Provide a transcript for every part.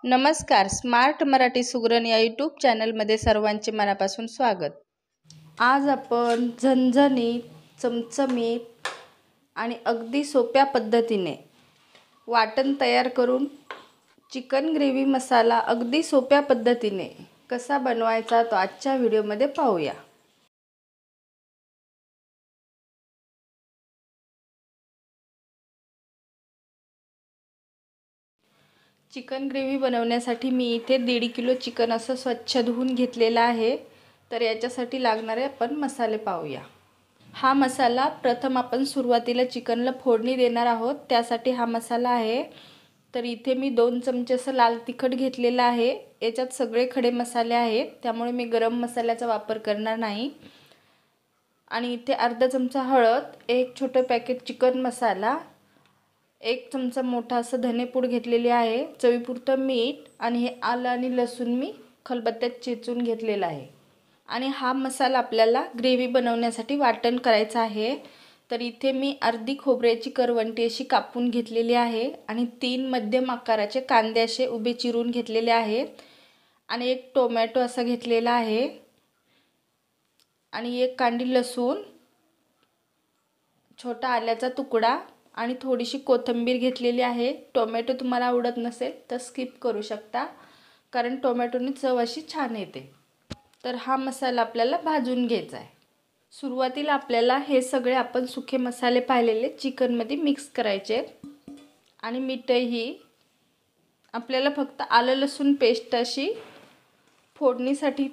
नमस्कार. स्मार्ट मराठी सुगरण या यूट्यूब चॅनलमध्ये सर्वांचे मनापासून स्वागत. आज आपण झणझणीत, चमचमीत आणि अगदी सोप्या पद्धतीने वाटण तयार करून चिकन ग्रेव्ही मसाला अगदी सोप्या पद्धतीने कसा बनवायचा तो आजच्या व्हिडिओमध्ये पाहूया. चिकन ग्रेव्ही बनवण्यासाठी मी इथे 1.5 किलो चिकन असं स्वच्छ धुवून घेतलेला आहे. तर याच्यासाठी लागणारे आपण मसाले पाहूया. हा मसाला प्रथम आपण सुरुवातीला चिकनला फोडणी देणार आहोत, त्यासाठी हा मसाला आहे. तर इथे मी 2 चमचे असं लाल तिखट घेतलेलं आहे. याच्यात सगळे खडे मसाले आहेत, त्यामुळे मी गरम मसाल्याचा वापर करणार नाही. आणि इथे अर्धा चमचा हळद, 1 छोटं पॅकेट चिकन मसाला, 1 चमचा मोठा असं धनेपूड घेतलेली आहे, चवीपुरतं मीठ आणि हे आलं आणि लसूण मी खलबत्त्यात चेचून घेतलेला आहे. आणि हा मसाला आपल्याला ग्रेव्ही बनवण्यासाठी वाटण करायचं आहे. तर इथे मी अर्धी खोबऱ्याची करवंटी अशी कापून घेतलेली आहे आणि 3 मध्यम आकाराचे कांदे असे उभे चिरून घेतलेले आहेत आणि 1 टोमॅटो असा घेतलेला आहे आणि 1 कांडी लसूण, छोटा आल्याचा तुकडा आणि थोडीशी कोथिंबीर घेतलेली आहे. टोमॅटो तुम्हाला आवडत नसेल तर स्किप करू शकता, कारण टोमॅटोने चव अशी छान येते. तर हा मसाला आपल्याला भाजून घ्यायचा आहे. सुरुवातीला आपल्याला हे सगळे आपण सुखे मसाले पाहिलेले चिकनमध्ये मिक्स करायचे आणि मीठही आपल्याला फक्त आलं लसूण पेस्ट अशी फोडणीसाठी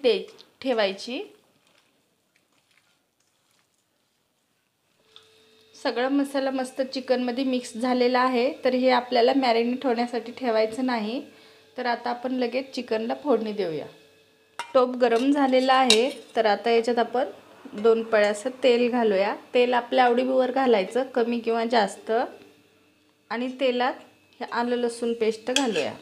ठेवायची. सगळा मसाला मस्त चिकनमध्ये मिक्स झालेला आहे. तर हे आपल्याला मॅरिनेट होण्यासाठी ठेवायचं नाही. तर आता आपण लगेच चिकनला फोडणी देऊया. टोप गरम झालेला आहे. तर आता याच्यात आपण 2 पळ्या असं तेल घालूया. तेल आपल्या आवडीवर घालायचं, कमी किंवा जास्त. आणि तेलात हे आलं लसूण पेस्ट घालूया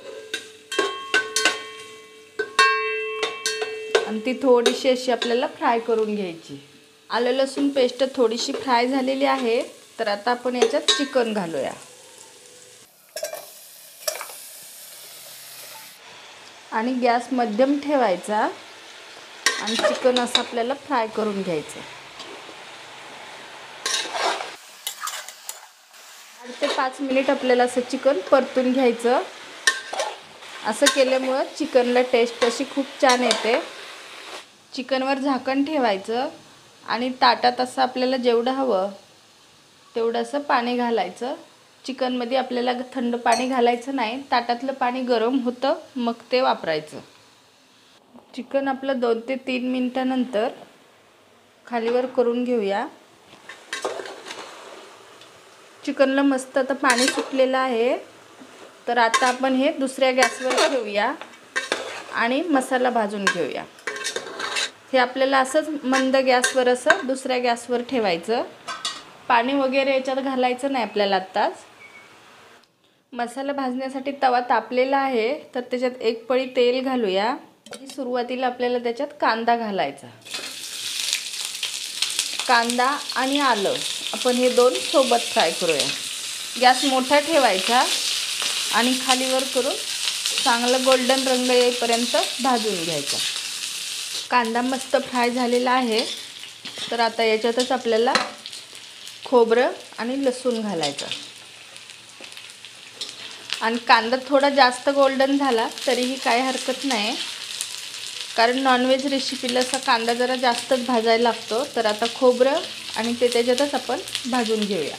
आणि ती थोडीशी अशी आपल्याला फ्राय करून घ्यायची. आलं लसूण पेस्ट थोडीशी फ्राय झालेली आहे. तर आता आपण याच्यात चिकन घालूया आणि गॅस मध्यम ठेवायचा आणि चिकन असं आपल्याला फ्राय करून घ्यायचं. 4 ते 5 मिनिट आपल्याला असं चिकन परतून घ्यायचं. असं केल्यामुळं चिकनला टेस्ट अशी खूप छान येते. चिकनवर झाकण ठेवायचं आणि ताटात असं आपल्याला जेवढं हवं तेवढं असं पाणी घालायचं. चिकनमध्ये आपल्याला थंड पाणी घालायचं नाही, ताटातलं पाणी गरम होतं मग ते वापरायचं. चिकन आपलं 2 ते 3 मिनिटानंतर खालीवर करून घेऊया. चिकनला मस्त आता पाणी सुटलेलं आहे. तर आता आपण हे दुसऱ्या गॅसवर ठेवूया आणि मसाला भाजून घेऊया. हे आपल्याला असंच मंद गॅसवर असं दुसऱ्या गॅसवर ठेवायचं. पाणी वगैरे याच्यात घालायचं नाही आपल्याला आत्ताच. मसाला भाजण्यासाठी तवा तापलेला आहे. तर त्याच्यात 1 पळी तेल घालूया. सुरुवातीला आपल्याला त्याच्यात कांदा घालायचा. कांदा आणि आलं आपण हे 2 सोबत फ्राय करूया. गॅस मोठा ठेवायचा आणि खालीवर करून चांगलं गोल्डन रंग येईपर्यंत भाजून घ्यायचा. कांदा मस्त फ्राय झालेला आहे. तर आता याच्यातच आपल्याला खोबरं आणि लसूण घालायचं. आणि कांदा थोडा जास्त गोल्डन झाला तरीही काही हरकत नाही, कारण नॉनव्हेज रेसिपीला असा कांदा जरा जास्तच भाजायला लागतो. तर आता खोबरं आणि ते त्याच्यातच आपण भाजून घेऊया.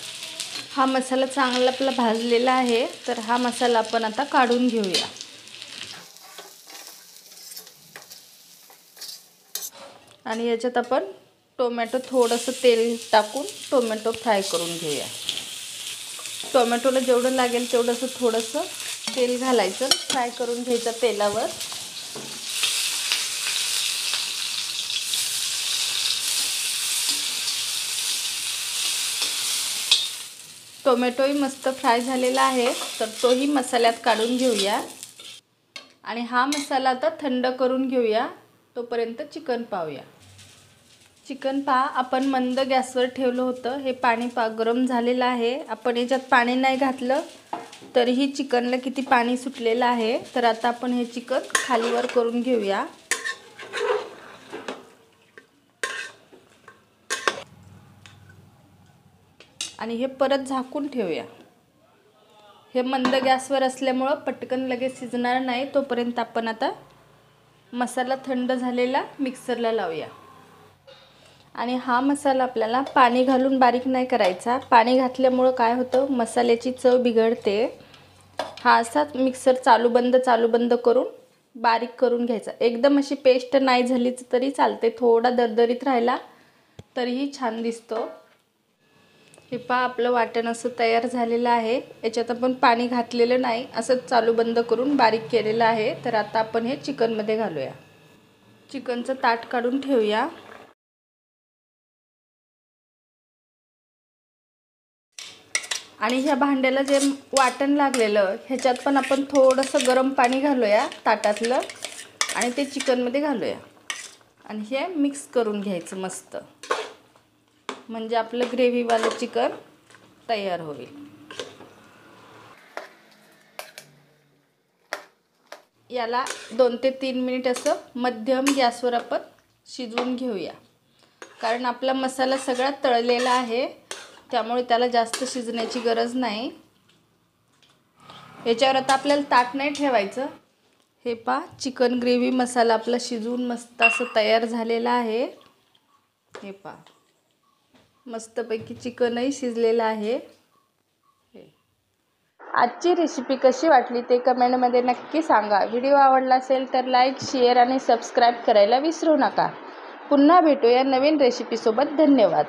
हा मसाला चांगला आपला भाजलेला आहे. तर हा मसाला आपण आता काढून घेऊया. आणि याच्यात आपण टोमॅटो थोडंसं तेल टाकून टोमॅटो फ्राय करून घेऊया. टोमॅटोला जेवढं लागेल तेवढंसं थोडंसं तेल घालायचं, फ्राय करून घ्यायचं तेलावर. टोमॅटोही मस्त फ्राय झालेला आहे. तर तोही मसाल्यात काढून घेऊया आणि हा मसाला आता थंड करून घेऊया. तोपर्यंत चिकन पाहूया. चिकन आपण मंद गॅसवर ठेवलं होतं. हे पाणी गरम झालेलं आहे. आपण याच्यात पाणी नाही घातलं तरीही चिकनला किती पाणी सुटलेलं आहे. तर आता आपण हे चिकन खालीवर करून घेऊया. आणि हे परत झाकून ठेवूया. हे मंद गॅसवर असल्यामुळं पटकन लगेच शिजणार नाही. तोपर्यंत आपण आता मसाला थंड झालेला मिक्सरला लावूया. आणि हा मसाला आपल्याला पाणी घालून बारीक नाही करायचा. पाणी घातल्यामुळं काय होतं, मसाल्याची चव बिघडते. हा असाच मिक्सर चालू बंद करून बारीक करून घ्यायचा. एकदम अशी पेस्ट नाही झाली तरी चालते, थोडा दरदरीत राहिला तरीही छान दिसतो. हे पहा आपलं वाटण असं तयार झालेलं आहे. याच्यात आपण पाणी घातलेलं नाही, असंच चालू बंद करून बारीक केलेलं आहे. तर आता आपण हे चिकनमध्ये घालूया. चिकनचं ताट काढून ठेवूया. आणि ह्या भांड्याला जे वाटण लागलेलं ह्याच्यात पण आपण थोडंसं गरम पाणी घालूया ताटातलं आणि ते चिकनमध्ये घालूया. आणि हे मिक्स करून घ्यायचं मस्त, म्हणजे आपलं ग्रेव्हीवालं चिकन तयार होईल. याला 2 ते 3 मिनिट असं मध्यम गॅसवर आपण शिजवून घेऊया. कारण आपला मसाला सगळा तळलेला आहे, त्यामुळे त्याला जास्त शिजण्याची गरज नाही. याच्यावर आता आपल्याला ताट नाही ठेवायचं. हे पहा चिकन ग्रेव्ही मसाला आपला शिजवून मस्त असं तयार झालेला आहे. हे पहा मस्तपैकी चिकनही शिजलेलं आहे. आजची रेसिपी कशी वाटली ते कमेंटमध्ये नक्की सांगा. व्हिडिओ आवडला असेल तर लाईक, शेअर आणि सबस्क्राईब करायला विसरू नका. पुन्हा भेटूया नवीन रेसिपीसोबत. धन्यवाद.